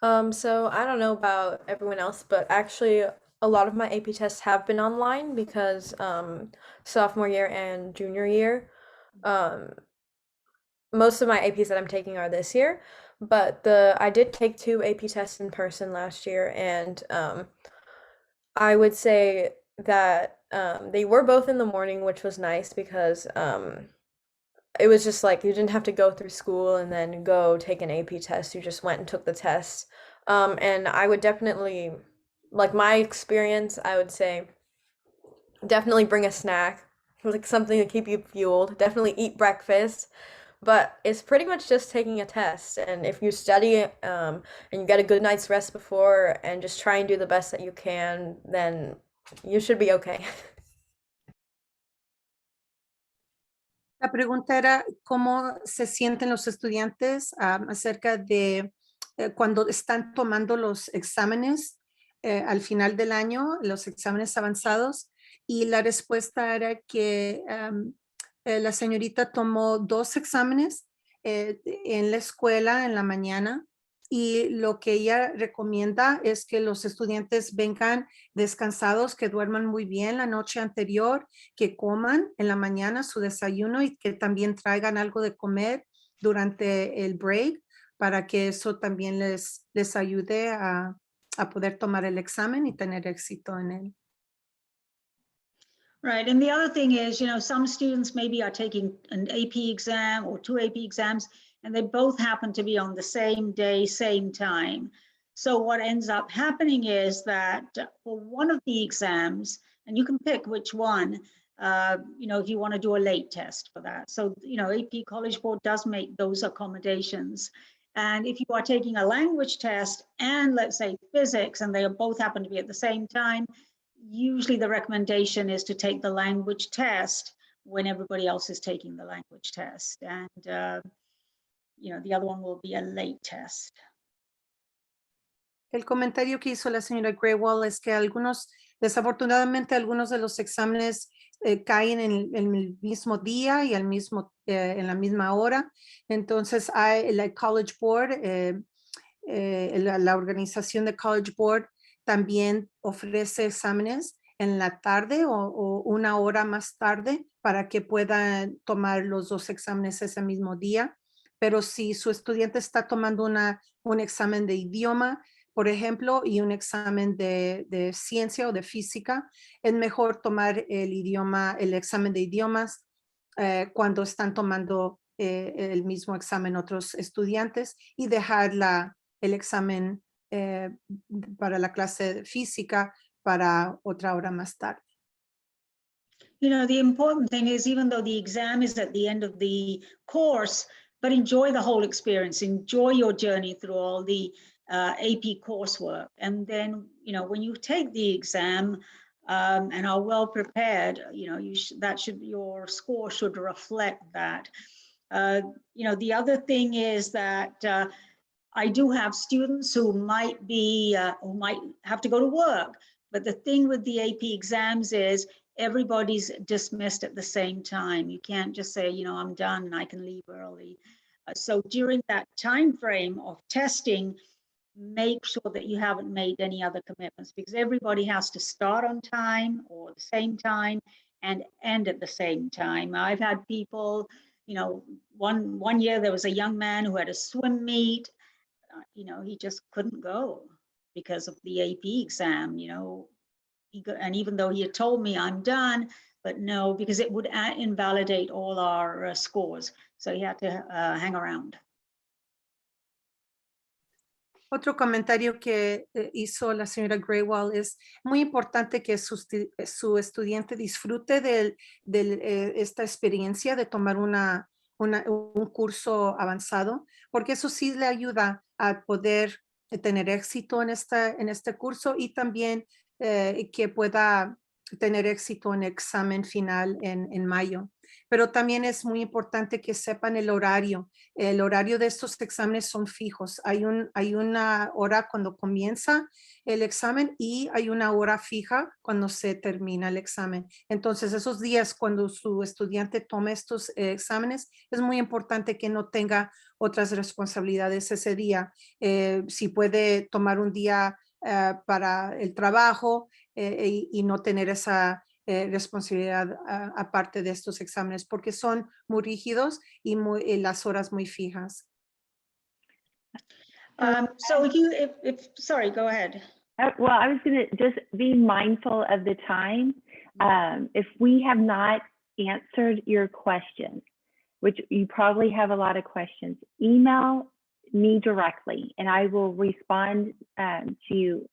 So I don't know about everyone else, but actually a lot of my AP tests have been online because sophomore year and junior year, most of my APs that I'm taking are this year, but I did take 2 AP tests in person last year, and I would say that they were both in the morning, which was nice because it was just like you didn't have to go through school and then go take an AP test. You just went and took the test. And I would definitely, like my experience, I would say definitely bring a snack, like something to keep you fueled. Definitely eat breakfast. But it's pretty much just taking a test. And if you study and you get a good night's rest before and just try and do the best that you can, then you should be okay. La pregunta era cómo se sienten los estudiantes acerca de cuando están tomando los exámenes al final del año, los exámenes avanzados, y la respuesta era que la señorita tomó 2 exámenes en la escuela en la mañana, y lo que ella recomienda es que los estudiantes vengan descansados, que duerman muy bien la noche anterior, que coman en la mañana su desayuno y que también traigan algo de comer durante el break para que eso también les ayude a poder tomar el examen y tener éxito en él. Right, and the other thing is, some students maybe are taking an AP exam or 2 AP exams, and they both happen to be on the same day, same time. So what ends up happening is that for one of the exams, and you can pick which one, if you want to do a late test for that. So, AP College Board does make those accommodations. And if you are taking a language test and let's say physics, and they both happen to be at the same time, usually the recommendation is to take the language test when everybody else is taking the language test. And, the other one will be a late test. El comentario que hizo la señora Graywall es que desafortunadamente, algunos de los exámenes caen en el mismo día y en la misma hora. Entonces, la College Board, la organización de College Board también ofrece exámenes en la tarde o una hora más tarde para que puedan tomar los 2 exámenes ese mismo día. Pero si su estudiante está tomando un examen de idioma, por ejemplo, y un examen de ciencia o de física, es mejor tomar el examen de idiomas cuando están tomando el mismo examen otros estudiantes y dejar el examen para la clase de física para otra hora más tarde. The important thing is, even though the exam is at the end of the course, but enjoy the whole experience, enjoy your journey through all the AP coursework. And then, when you take the exam and are well prepared, your score should reflect that. The other thing is that I do have students who might have to go to work. But the thing with the AP exams is everybody's dismissed at the same time. You can't just say, I'm done and I can leave early. So during that time frame of testing, make sure that you haven't made any other commitments, because everybody has to start on time or the same time and end at the same time. I've had people, one year there was a young man who had a swim meet. He just couldn't go because of the AP exam. And even though he had told me I'm done, but no, because it would invalidate all our scores. So he had to hang around. Otro comentario que hizo la señora Graywall es muy importante que su estudiante disfrute de esta experiencia de tomar un curso avanzado, porque eso sí le ayuda a poder tener éxito en este curso y también que pueda tener éxito en el examen final en mayo. Pero también es muy importante que sepan el horario. El horario de estos exámenes son fijos. Hay una hora cuando comienza el examen y hay una hora fija cuando se termina el examen. Entonces, esos días cuando su estudiante tome estos exámenes, es muy importante que no tenga otras responsabilidades ese día. Si puede tomar un día para el trabajo y no tener esa responsabilidad aparte de estos exámenes, porque son muy rígidos y las horas muy fijas. So sorry, go ahead. Well, I was going to just be mindful of the time. If we have not answered your questions, which you probably have a lot of questions, email me directly and I will respond to you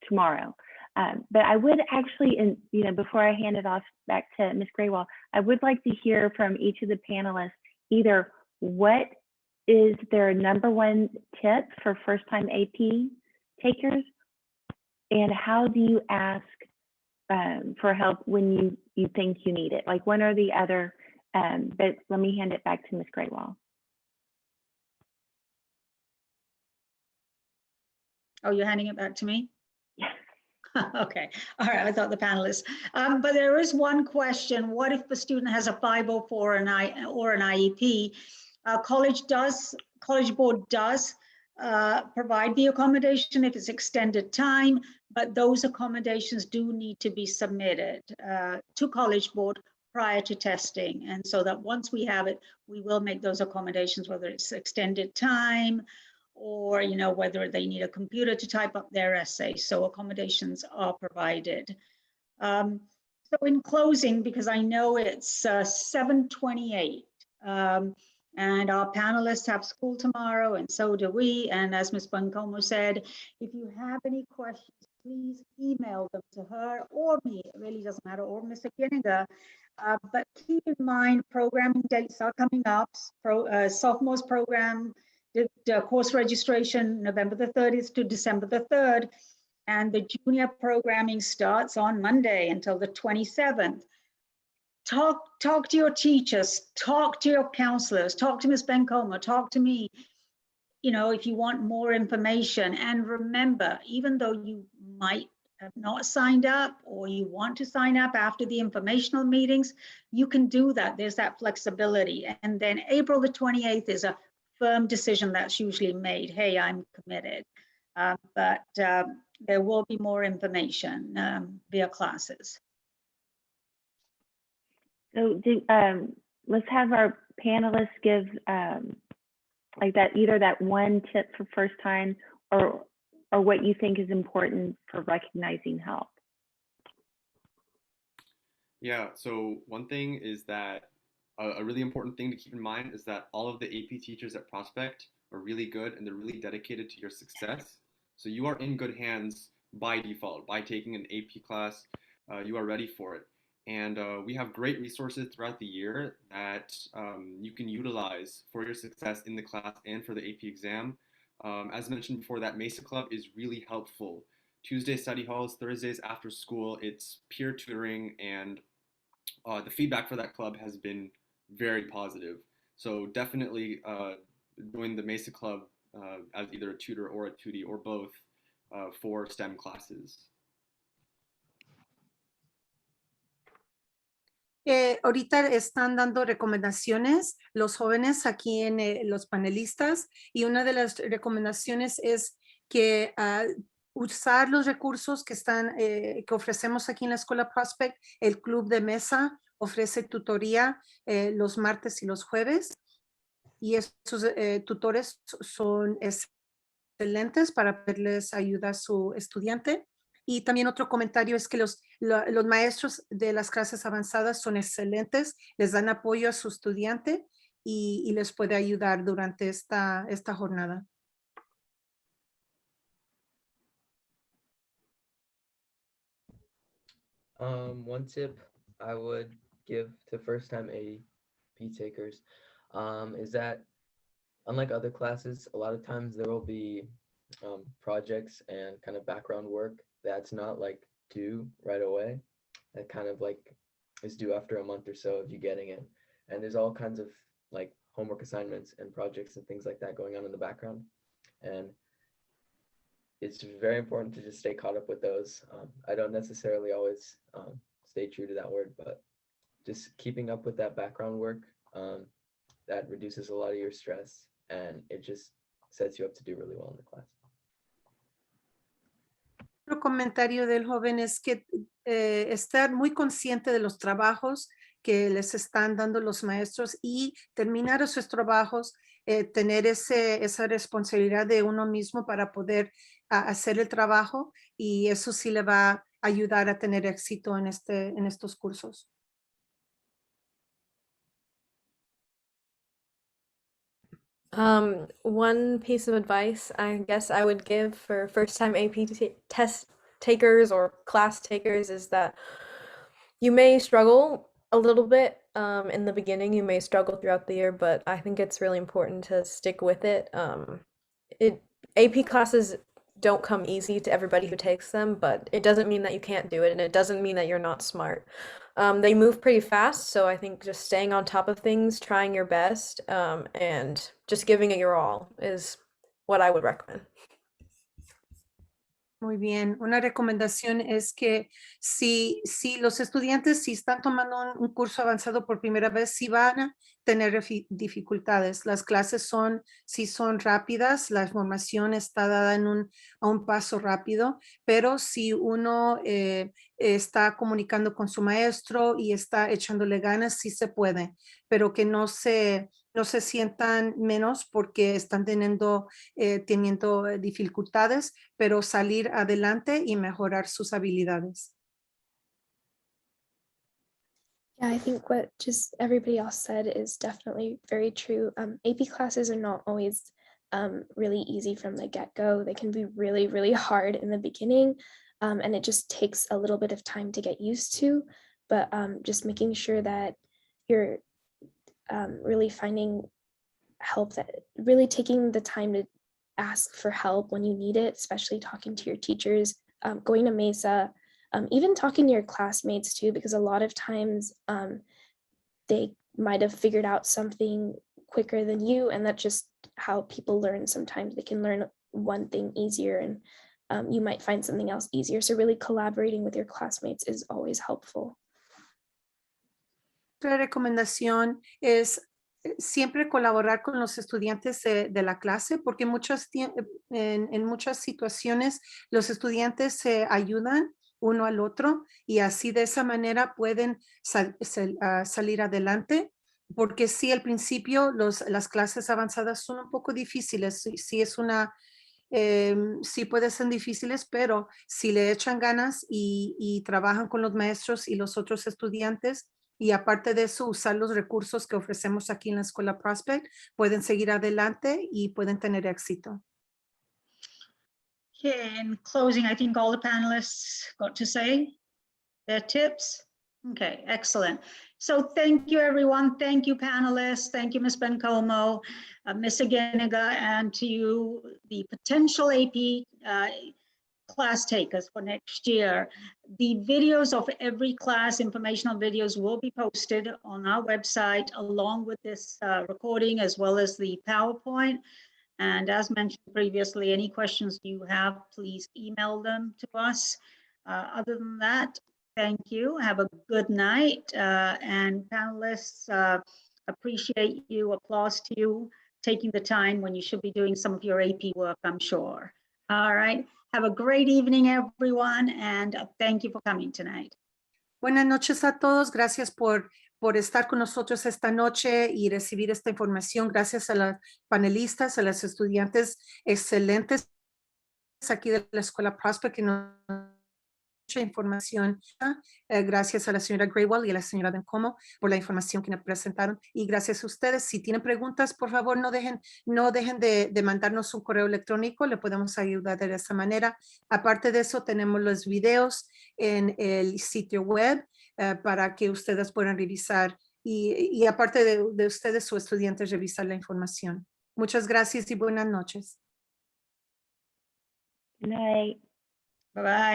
tomorrow. But I would actually, before I hand it off back to Ms. Graywall, I would like to hear from each of the panelists, either what is their number one tip for first-time AP takers, and how do you ask for help when you think you need it? Like, one or the other, but let me hand it back to Ms. Graywall. Oh, you're handing it back to me? Yes. Okay, all right, I thought the panelists. But there is one question: what if the student has a 504 or an IEP? College Board does provide the accommodation if it's extended time, but those accommodations do need to be submitted to College Board prior to testing. And so that once we have it, we will make those accommodations, whether it's extended time or, whether they need a computer to type up their essay. So accommodations are provided. So in closing, because I know it's 7:28, and our panelists have school tomorrow, and so do we. And as Ms. Bencomo said, if you have any questions, please email them to her or me. It really doesn't matter, or Mr. Ginniger. But keep in mind, programming dates are coming up. Sophomores program, the course registration, November the 30th to December the 3rd. And the junior programming starts on Monday until the 27th. Talk to your teachers, talk to your counselors, talk to Ms. Bencomo, talk to me, if you want more information. And remember, even though you might have not signed up or you want to sign up after the informational meetings, you can do that. There's that flexibility. And then April the 28th is a firm decision that's usually made. Hey, I'm committed. But there will be more information via classes. So let's have our panelists give like that, either that one tip for first time or what you think is important for recognizing help. Yeah, so one thing is that a really important thing to keep in mind is that all of the AP teachers at Prospect are really good and they're really dedicated to your success. So you are in good hands by default. By taking an AP class, you are ready for it. And we have great resources throughout the year that you can utilize for your success in the class and for the AP exam. As mentioned before, that Mesa Club is really helpful. Tuesday study halls, Thursdays after school, it's peer tutoring, and the feedback for that club has been very positive. So definitely join the Mesa Club as either a tutor or a tutee or both for STEM classes. Ahorita están dando recomendaciones los jóvenes aquí en los panelistas, y una de las recomendaciones es que usar los recursos que ofrecemos aquí en la Escuela Prospect. El Club de Mesa ofrece tutoría los martes y los jueves, y esos tutores son excelentes para poderles ayudar a su estudiante. Y también otro comentario es que los maestros de las clases avanzadas son excelentes, les dan apoyo a su estudiante y les puede ayudar durante esta jornada. One tip I would give to first-time AP takers is that, unlike other classes, a lot of times there will be projects and kind of background work that's not like due right away. That kind of like is due after a month or so of you getting it. And there's all kinds of like homework assignments and projects and things like that going on in the background. And it's very important to just stay caught up with those. I don't necessarily always stay true to that word, but just keeping up with that background work, that reduces a lot of your stress, and it just sets you up to do really well in the class. Otro comentario del joven es que estar muy consciente de los trabajos que les están dando los maestros y terminar esos trabajos, tener esa responsabilidad de uno mismo para poder hacer el trabajo, y eso sí le va a ayudar a tener éxito en estos cursos. One piece of advice I guess I would give for first-time AP test takers or class takers is that you may struggle a little bit in the beginning. You may struggle throughout the year, but I think it's really important to stick with it. AP classes don't come easy to everybody who takes them, but it doesn't mean that you can't do it, and it doesn't mean that you're not smart. They move pretty fast, so I think just staying on top of things, trying your best, and just giving it your all is what I would recommend. Muy bien, una recomendación es que si los estudiantes, si están tomando un curso avanzado por primera vez, sí van a tener dificultades. Las clases sí son rápidas, la información está dada a un paso rápido, pero si uno está comunicando con su maestro y está echándole ganas, sí se puede, pero que no se sientan menos porque están teniendo dificultades, pero salir adelante y mejorar sus habilidades. Yeah, I think what just everybody else said is definitely very true. AP classes are not always really easy from the get-go. They can be really, really hard in the beginning, and it just takes a little bit of time to get used to. But just making sure that you're really finding help, that really taking the time to ask for help when you need it, especially talking to your teachers, going to Mesa, even talking to your classmates too, because a lot of times they might have figured out something quicker than you, and that's just how people learn. Sometimes they can learn one thing easier and you might find something else easier. So really collaborating with your classmates is always helpful. Otra recomendación es siempre colaborar con los estudiantes de la clase, porque en muchas situaciones los estudiantes se ayudan uno al otro y así de esa manera pueden salir adelante, porque sí, al principio las clases avanzadas son un poco difíciles, sí pueden ser difíciles, pero si le echan ganas y trabajan con los maestros y los otros estudiantes, y aparte de eso, usar los recursos que ofrecemos aquí en la Escuela Prospect, pueden seguir adelante y pueden tener éxito. Okay, in closing, I think all the panelists got to say their tips. Okay, excellent. So thank you, everyone. Thank you, panelists. Thank you, Ms. Bencomo, Ms. Ageniga, and to you, the potential AP class takers for next year. The videos of every class, informational videos, will be posted on our website along with this recording as well as the PowerPoint. And as mentioned previously, any questions you have, please email them to us. Other than that, thank you. Have a good night. And panelists, appreciate you, applause to you, taking the time when you should be doing some of your AP work, I'm sure. All right. Have a great evening, everyone, and thank you for coming tonight. Buenas noches a todos. Gracias por estar con nosotros esta noche y recibir esta información. Gracias a las panelistas, a los estudiantes excelentes aquí de la Escuela Prospect que nos mucha información. Gracias a la señora Graywell y a la señora Bencomo por la información que nos presentaron. Y gracias a ustedes. Si tienen preguntas, por favor, no dejen de mandarnos un correo electrónico. Le podemos ayudar de esa manera. Aparte de eso, tenemos los videos en el sitio web para que ustedes puedan revisar y aparte de ustedes, sus estudiantes, revisar la información. Muchas gracias y buenas noches. Good night. Bye-bye.